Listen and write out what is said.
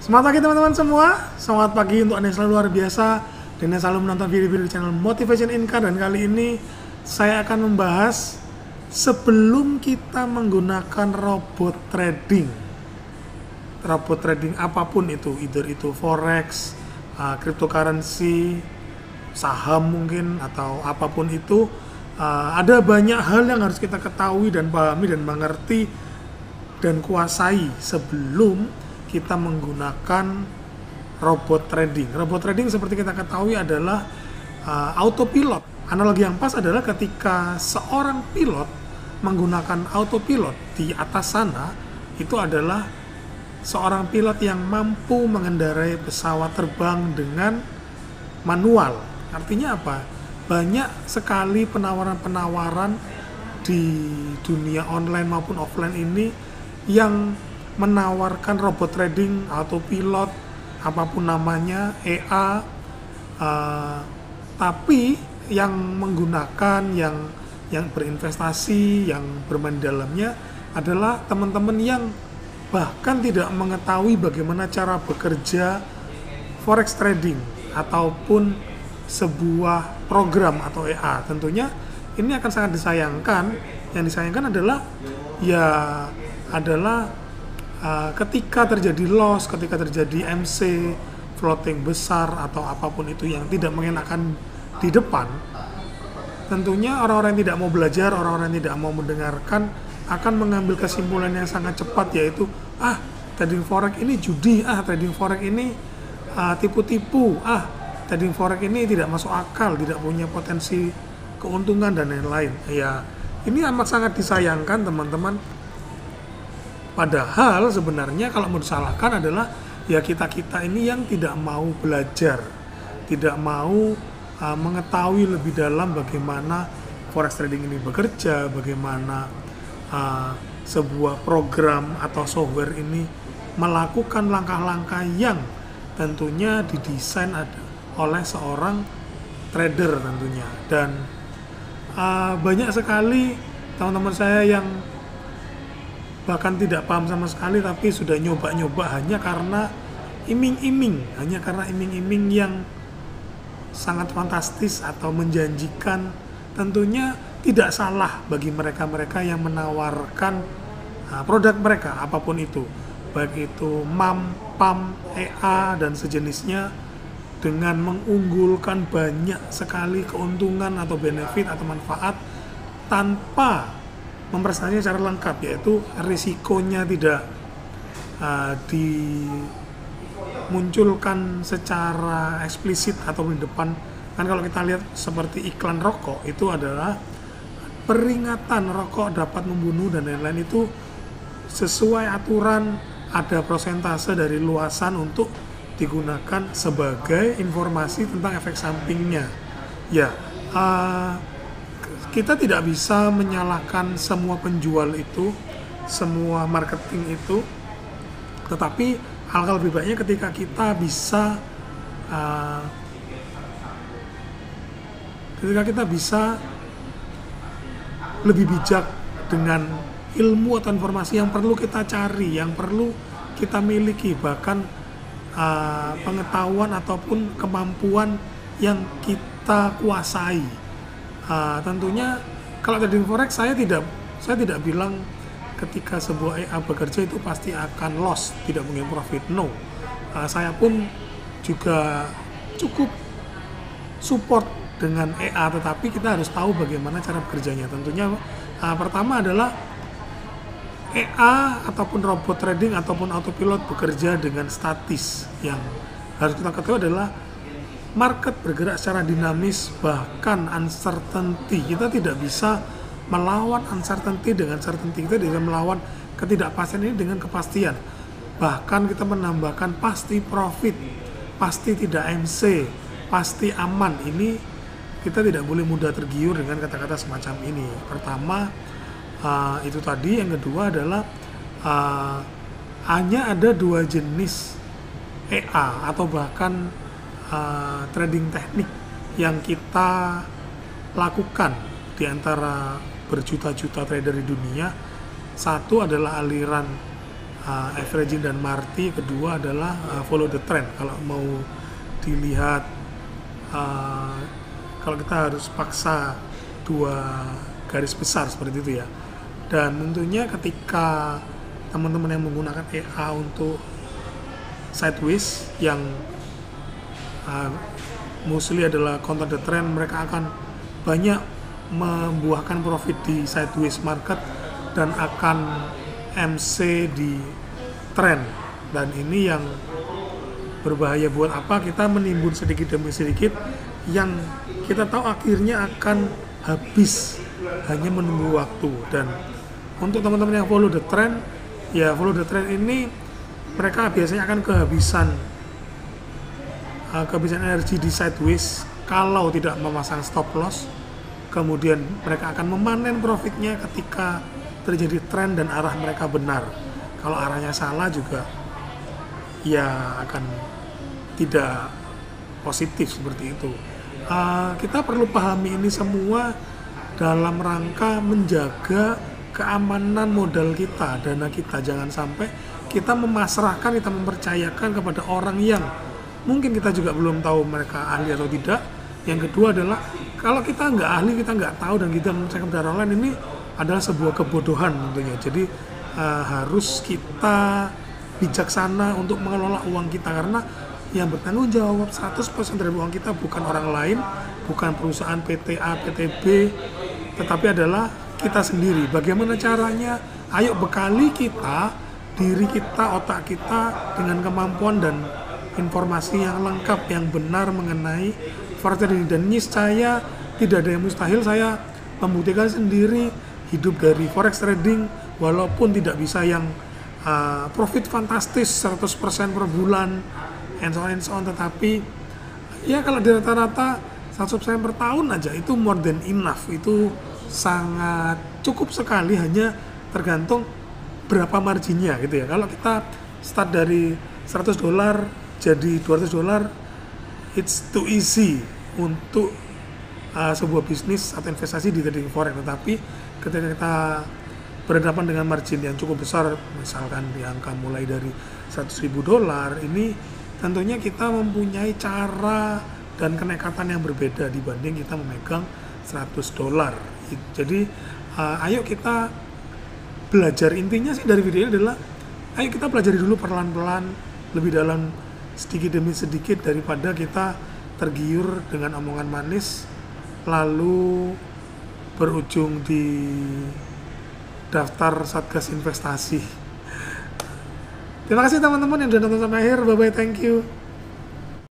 Semangat pagi teman-teman semua. Semangat pagi untuk Anda yang selalu luar biasa dan yang selalu menonton video-video di channel Motivation Income. Dan kali ini saya akan membahas sebelum kita menggunakan robot trading. Robot trading apapun itu, either itu forex, cryptocurrency, saham mungkin, atau apapun itu, ada banyak hal yang harus kita ketahui dan pahami dan mengerti dan kuasai sebelum kita menggunakan robot trading. Robot trading seperti kita ketahui adalah autopilot. Analogi yang pas adalah ketika seorang pilot menggunakan autopilot di atas sana, itu adalah seorang pilot yang mampu mengendarai pesawat terbang dengan manual. Artinya apa? Banyak sekali penawaran-penawaran di dunia online maupun offline ini yang menawarkan robot trading, autopilot, apapun namanya, EA, tapi yang menggunakan, yang berinvestasi, yang bermain di dalamnya adalah teman-teman yang bahkan tidak mengetahui bagaimana cara bekerja forex trading ataupun sebuah program atau EA. Tentunya ini akan sangat disayangkan. Yang disayangkan adalah ketika terjadi loss, ketika terjadi MC, floating besar atau apapun itu yang tidak mengenakan di depan, tentunya orang-orang yang tidak mau belajar, orang-orang yang tidak mau mendengarkan akan mengambil kesimpulan yang sangat cepat, yaitu trading forex ini judi, trading forex ini tipu-tipu, trading forex ini tidak masuk akal, tidak punya potensi keuntungan dan lain-lain. Ya, ini amat sangat disayangkan teman-teman. Padahal sebenarnya kalau mau disalahkan adalah ya kita-kita ini yang tidak mau belajar, tidak mau mengetahui lebih dalam bagaimana forex trading ini bekerja, bagaimana sebuah program atau software ini melakukan langkah-langkah yang tentunya didesain oleh seorang trader tentunya. Dan banyak sekali teman-teman saya yang bahkan tidak paham sama sekali tapi sudah nyoba-nyoba hanya karena iming-iming yang sangat fantastis atau menjanjikan. Tentunya tidak salah bagi mereka-mereka yang menawarkan produk mereka apapun itu, baik itu MAM, PAM, EA dan sejenisnya, dengan mengunggulkan banyak sekali keuntungan atau benefit atau manfaat tanpa mempresentasikan secara lengkap, yaitu risikonya tidak dimunculkan secara eksplisit atau di depan. Kan kalau kita lihat seperti iklan rokok, itu adalah peringatan rokok dapat membunuh dan lain-lain, itu sesuai aturan, ada prosentase dari luasan untuk digunakan sebagai informasi tentang efek sampingnya. Ya, kita tidak bisa menyalahkan semua penjual itu, semua marketing itu, tetapi hal lebih baiknya ketika kita bisa lebih bijak dengan ilmu atau informasi yang perlu kita cari, yang perlu kita miliki, bahkan pengetahuan ataupun kemampuan yang kita kuasai. Tentunya kalau trading forex saya tidak bilang ketika sebuah EA bekerja itu pasti akan loss, tidak mungkin profit. No, saya pun juga cukup support dengan EA, tetapi kita harus tahu bagaimana cara bekerjanya. Tentunya pertama adalah EA ataupun robot trading ataupun autopilot bekerja dengan statis. Yang harus kita ketahui adalah market bergerak secara dinamis, bahkan uncertainty. Kita tidak bisa melawan uncertainty dengan certainty. Kita tidak melawan ketidakpastian ini dengan kepastian. Bahkan kita menambahkan pasti profit, pasti tidak MC, pasti aman. Ini kita tidak boleh mudah tergiur dengan kata-kata semacam ini. Pertama, itu tadi. Yang kedua adalah hanya ada dua jenis EA atau bahkan trading teknik yang kita lakukan di antara berjuta-juta trader di dunia. Satu adalah aliran averaging dan Marti. Kedua adalah follow the trend. Kalau mau dilihat, kalau kita harus paksa dua garis besar seperti itu ya. Dan tentunya ketika teman-teman yang menggunakan EA untuk sideways yang mostly adalah counter the trend, mereka akan banyak membuahkan profit di sideways market dan akan MC di trend. Dan ini yang berbahaya. Buat apa kita menimbun sedikit demi sedikit yang kita tahu akhirnya akan habis hanya menunggu waktu. Dan untuk teman-teman yang follow the trend, ya follow the trend ini mereka biasanya akan kehabisan energi di sideways kalau tidak memasang stop loss. Kemudian mereka akan memanen profitnya ketika terjadi tren dan arah mereka benar. Kalau arahnya salah juga ya akan tidak positif seperti itu. Kita perlu pahami ini semua dalam rangka menjaga keamanan modal kita, dana kita. Jangan sampai kita memasrahkan, kita mempercayakan kepada orang yang mungkin kita juga belum tahu mereka ahli atau tidak. Yang kedua adalah kalau kita nggak ahli, kita nggak tahu dan kita mempercayakan kepada orang lain, ini adalah sebuah kebodohan tentunya. Jadi harus kita bijaksana untuk mengelola uang kita, karena yang bertanggung jawab 100% dari uang kita bukan orang lain, bukan perusahaan PTA, PTB, tetapi adalah kita sendiri. Bagaimana caranya? Ayo bekali kita, diri kita, otak kita dengan kemampuan dan informasi yang lengkap, yang benar mengenai forex trading. Dan niscaya tidak ada yang mustahil. Saya membuktikan sendiri hidup dari forex trading, walaupun tidak bisa yang profit fantastis 100% per bulan and so on, tetapi ya kalau di rata-rata 100% per tahun aja itu more than enough. Itu sangat cukup sekali, hanya tergantung berapa marginnya gitu ya. Kalau kita start dari $100 jadi $200, it's too easy untuk sebuah bisnis atau investasi di trading forex. Tetapi ketika kita berhadapan dengan margin yang cukup besar, misalkan di angka mulai dari $100.000, ini tentunya kita mempunyai cara dan kenekatan yang berbeda dibanding kita memegang $100. Jadi ayo kita belajar. Intinya sih dari video ini adalah ayo kita pelajari dulu perlahan-pelan, lebih dalam sedikit demi sedikit, daripada kita tergiur dengan omongan manis lalu berujung di daftar Satgas Investasi. Terima kasih teman-teman yang sudah nonton sampai akhir. Bye bye, thank you.